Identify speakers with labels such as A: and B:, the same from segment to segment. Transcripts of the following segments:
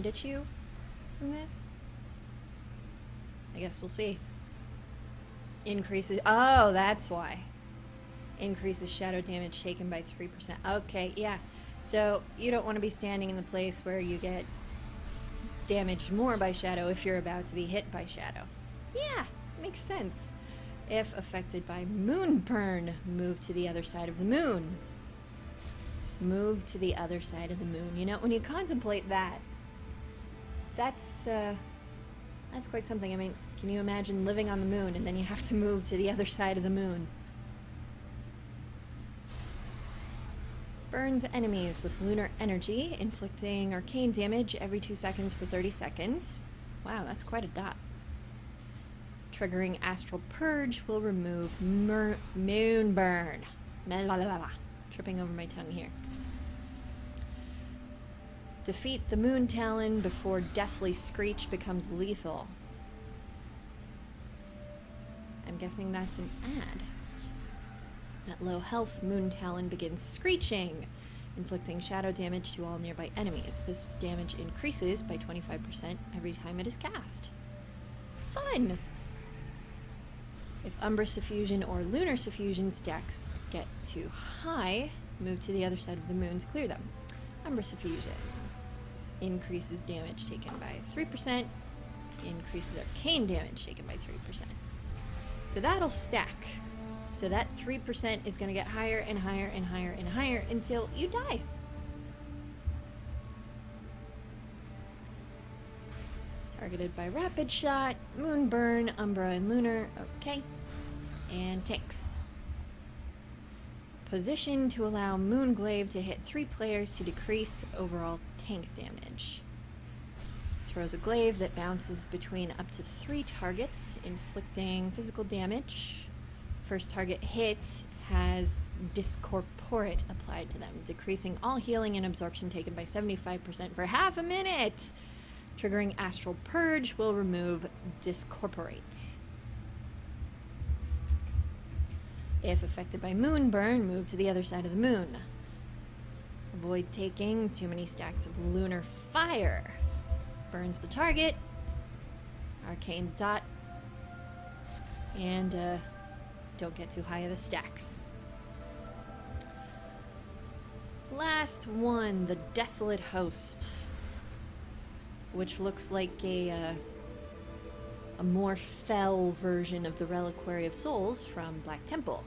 A: aimed at you from this? I guess we'll see. Increases... Oh, that's why. Increases shadow damage taken by 3%. Okay, yeah. So you don't want to be standing in the place where you get damaged more by shadow if you're about to be hit by shadow. Yeah, makes sense. If affected by moon burn, move to the other side of the moon. Move to the other side of the moon. You know, when you contemplate that, that's quite something. I mean, can you imagine living on the moon and then you have to move to the other side of the moon? Burns enemies with lunar energy, inflicting arcane damage every 2 seconds for 30 seconds. Wow, that's quite a dot. Triggering astral purge will remove moon burn. Tripping over my tongue here. Defeat the moon talon before deathly screech becomes lethal. I'm guessing that's an ad. At low health, moon talon begins screeching, inflicting shadow damage to all nearby enemies. This damage increases by 25% every time it is cast. Fun! If Umbra Suffusion or Lunar Suffusion stacks get too high, move to the other side of the moon to clear them. Umbra Suffusion increases damage taken by 3%, increases arcane damage taken by 3%. So that'll stack. So that 3% is going to get higher and higher and higher and higher until you die. Targeted by Rapid Shot, Moonburn, Umbra, and Lunar. Okay. And tanks. Position to allow Moonglaive to hit 3 players to decrease overall tank damage. Throws a glaive that bounces between up to 3 targets, inflicting physical damage. First target hit has Discorporate applied to them, decreasing all healing and absorption taken by 75% for half a minute. Triggering Astral Purge will remove Discorporate. If affected by Moonburn, move to the other side of the moon. Avoid taking too many stacks of Lunar Fire. Burns the target. Arcane Dot. And, don't get too high of the stacks. Last one, the Desolate Host, which looks like a more fell version of the Reliquary of Souls from Black Temple.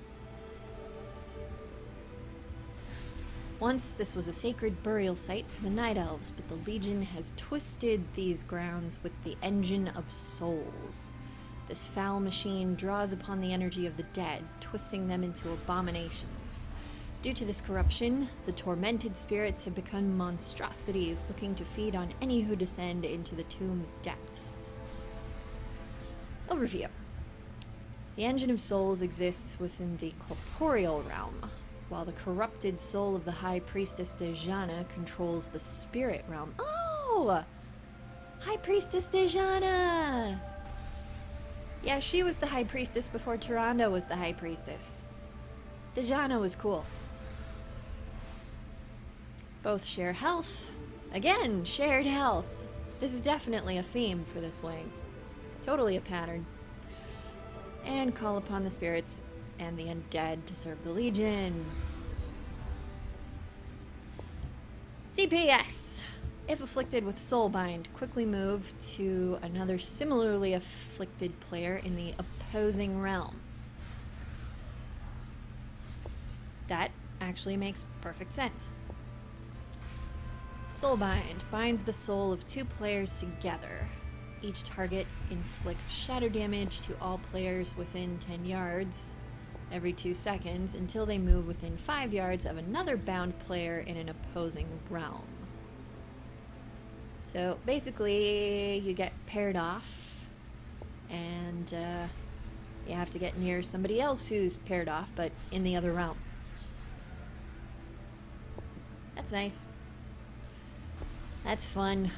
A: Once this was a sacred burial site for the Night Elves, but the Legion has twisted these grounds with the Engine of Souls. This foul machine draws upon the energy of the dead, twisting them into abominations. Due to this corruption, the tormented spirits have become monstrosities looking to feed on any who descend into the tomb's depths. Overview. The Engine of Souls exists within the corporeal realm, while the corrupted soul of the High Priestess Dejana controls the spirit realm. Oh! High Priestess Dejana! Yeah, she was the High Priestess before Tyrande was the High Priestess. Dejana was cool. Both share health. Again, shared health. This is definitely a theme for this wing. Totally a pattern. And call upon the spirits and the undead to serve the Legion. DPS. If afflicted with Soulbind, quickly move to another similarly afflicted player in the opposing realm. That actually makes perfect sense. Soulbind binds the soul of 2 players together. Each target inflicts shatter damage to all players within 10 yards every 2 seconds until they move within 5 yards of another bound player in an opposing realm. So basically, you get paired off, and you have to get near somebody else who's paired off, but in the other realm. That's nice. That's fun.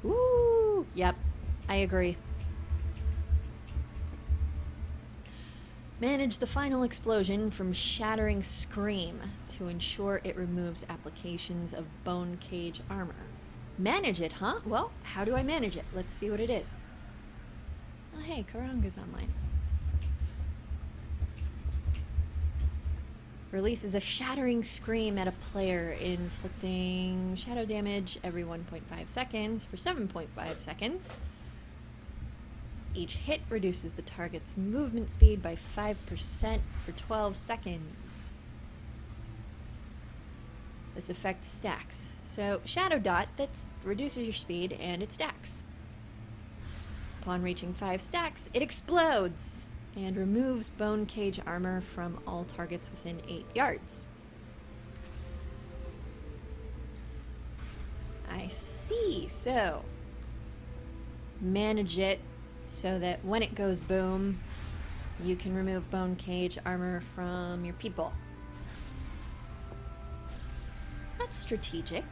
A: Woo! Yep, I agree. Manage the final explosion from Shattering Scream to ensure it removes applications of Bone Cage armor. Manage it, huh? Well, how do I manage it? Let's see what it is. Oh, hey, Karanga's online. Releases a Shattering Scream at a player, inflicting shadow damage every 1.5 seconds for 7.5 seconds. Each hit reduces the target's movement speed by 5% for 12 seconds. This effect stacks. So, Shadow Dot, that reduces your speed, and it stacks. Upon reaching 5 stacks, it explodes and removes Bone Cage armor from all targets within 8 yards. I see. So, manage it so that when it goes boom, you can remove Bone Cage armor from your people. That's strategic.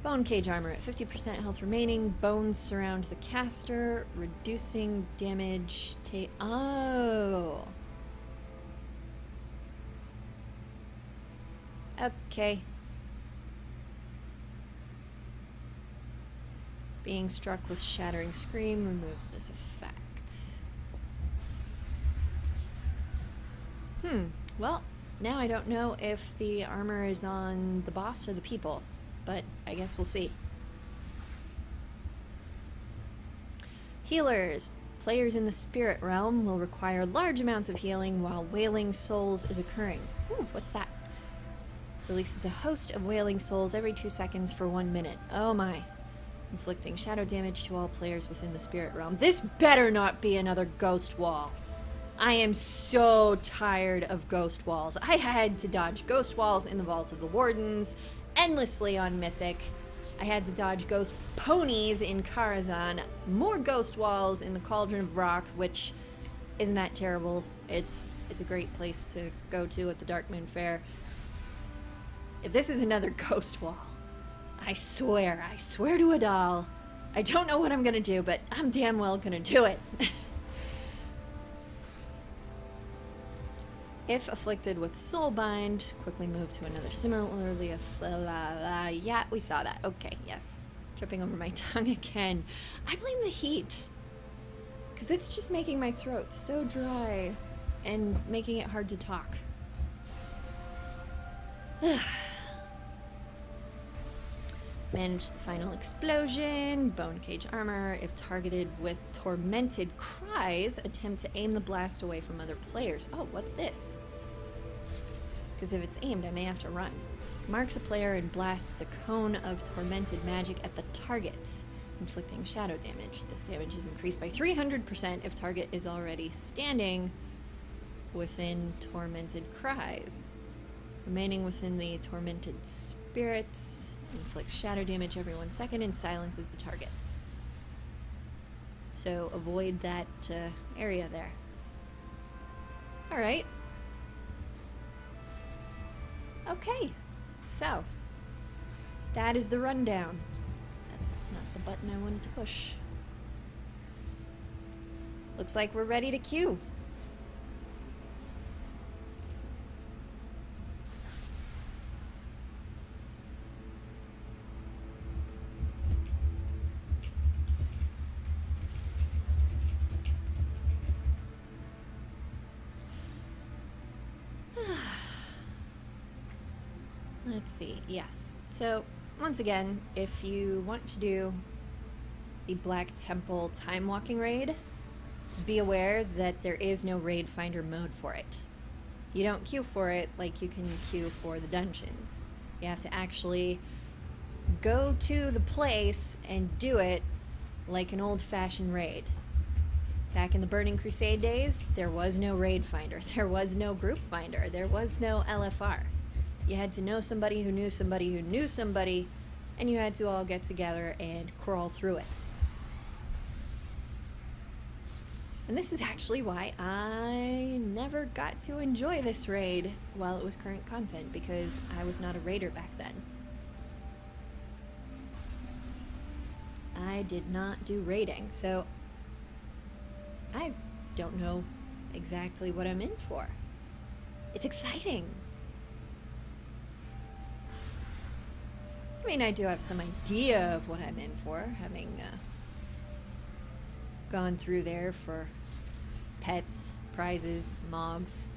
A: Bone Cage armor at 50% health remaining. Bones surround the caster, reducing damage. Oh. Okay. Being struck with Shattering Scream removes this effect. Well, now I don't know if the armor is on the boss or the people, but I guess we'll see. Healers. Players in the spirit realm will require large amounts of healing while Wailing Souls is occurring. Ooh, what's that? Releases a host of Wailing Souls every 2 seconds for 1 minute. Oh my. Inflicting shadow damage to all players within the spirit realm. This better not be another ghost wall. I am so tired of ghost walls. I had to dodge ghost walls in the Vault of the Wardens, endlessly on Mythic. I had to dodge ghost ponies in Karazhan, more ghost walls in the Cauldron of Rock, which isn't that terrible. It's a great place to go to at the Darkmoon Fair. If this is another ghost wall, I swear to a doll, I don't know what I'm gonna do, but I'm damn well gonna do it. If afflicted with Soulbind, quickly move to another similarly yeah, we saw that. Okay, yes. Tripping over my tongue again. I blame the heat. Because it's just making my throat so dry and making it hard to talk. Manage the final explosion. Bone Cage armor. If targeted with Tormented Cries, attempt to aim the blast away from other players. Oh, what's this? Because if it's aimed, I may have to run. Marks a player and blasts a cone of tormented magic at the target, inflicting shadow damage. This damage is increased by 300% if target is already standing within Tormented Cries. Remaining within the Tormented Spirits, inflicts shadow damage every 1 second and silences the target. So avoid that area there. Alright. Okay. So, that is the rundown. That's not the button I wanted to push. Looks like we're ready to queue. Let's see, yes. So, once again, if you want to do the Black Temple Time Walking raid, be aware that there is no raid finder mode for it. You don't queue for it like you can queue for the dungeons. You have to actually go to the place and do it like an old-fashioned raid. Back in the Burning Crusade days, there was no raid finder, there was no group finder, there was no LFR. You had to know somebody who knew somebody who knew somebody, and you had to all get together and crawl through it. And this is actually why I never got to enjoy this raid while it was current content, because I was not a raider back then. I did not do raiding, so I don't know exactly what I'm in for. It's exciting. I mean, I do have some idea of what I'm in for, having gone through there for pets, prizes, mogs,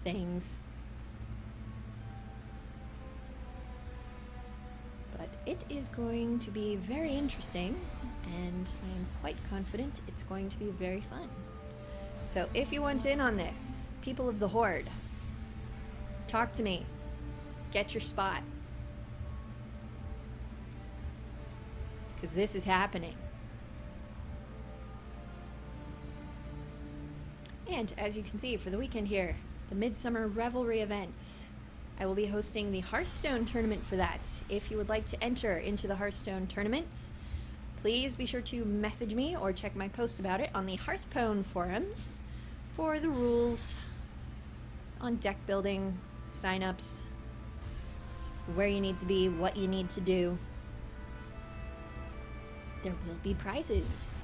A: things. But it is going to be very interesting, and I am quite confident it's going to be very fun. So if you want in on this, people of the Horde, talk to me. Get your spot. Because this is happening. And as you can see, for the weekend here, the Midsummer Revelry event, I will be hosting the Hearthstone tournament for that. If you would like to enter into the Hearthstone tournament, please be sure to message me or check my post about it on the Hearthpwn forums for the rules on deck building, signups, where you need to be, what you need to do. There will be prizes.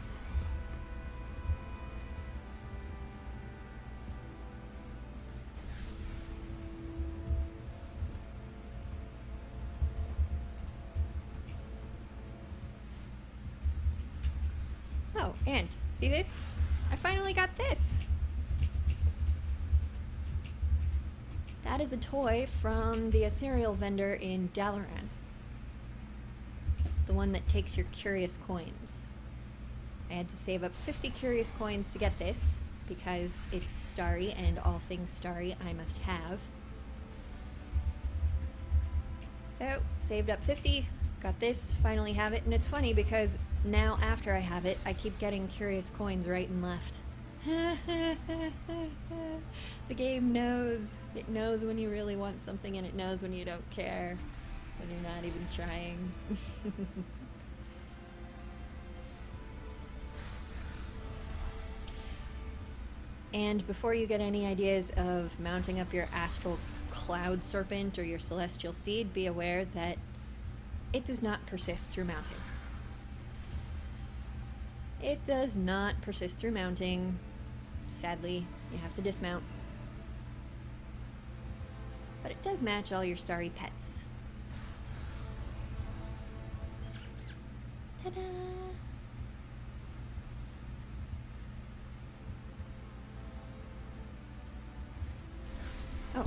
A: Oh, and see this? I finally got this. That is a toy from the ethereal vendor in Dalaran. The one that takes your curious coins. I had to save up 50 curious coins to get this, because it's starry, and all things starry I must have. So, saved up 50, got this, finally have it, and it's funny because now after I have it, I keep getting curious coins right and left. The game knows. It knows when you really want something, and it knows when you don't care. When you're not even trying. And before you get any ideas of mounting up your Astral Cloud Serpent or your Celestial Steed, be aware that it does not persist through mounting. It does not persist through mounting. Sadly, you have to dismount. But it does match all your starry pets. Ta-da! Oh,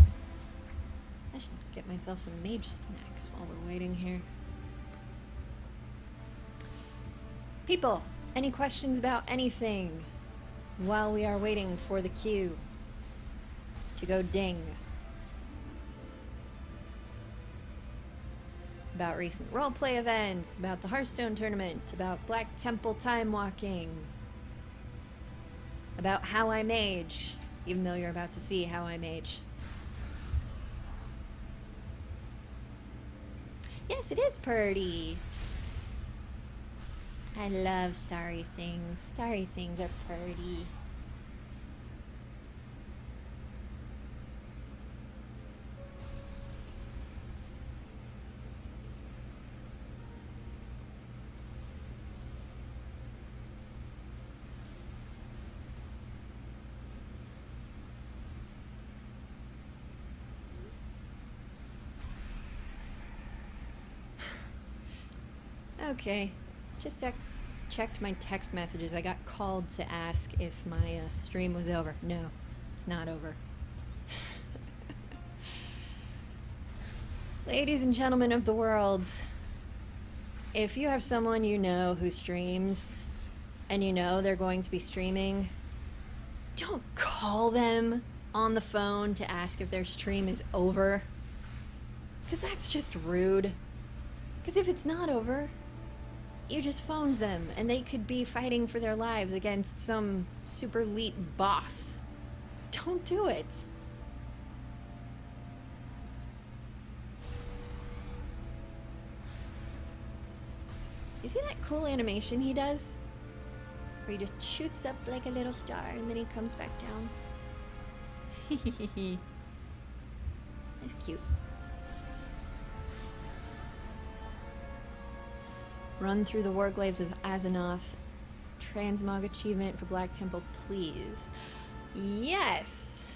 A: I should get myself some mage snacks while we're waiting here. People, any questions about anything while we are waiting for the queue to go ding? About recent roleplay events, about the Hearthstone tournament, about Black Temple time walking, about how I mage, even though you're about to see how I mage. Yes, it is pretty. I love starry things. Starry things are pretty. Okay, just checked my text messages. I got called to ask if my stream was over. No, it's not over. Ladies and gentlemen of the world, if you have someone you know who streams, and you know they're going to be streaming, don't call them on the phone to ask if their stream is over. Because that's just rude. Because if it's not over, you just phoned them, and they could be fighting for their lives against some super elite boss. Don't do it. You see that cool animation he does? Where he just shoots up like a little star, and then he comes back down. That's cute. Run through the warglaives of Azanoth. Transmog achievement for Black Temple, please. Yes.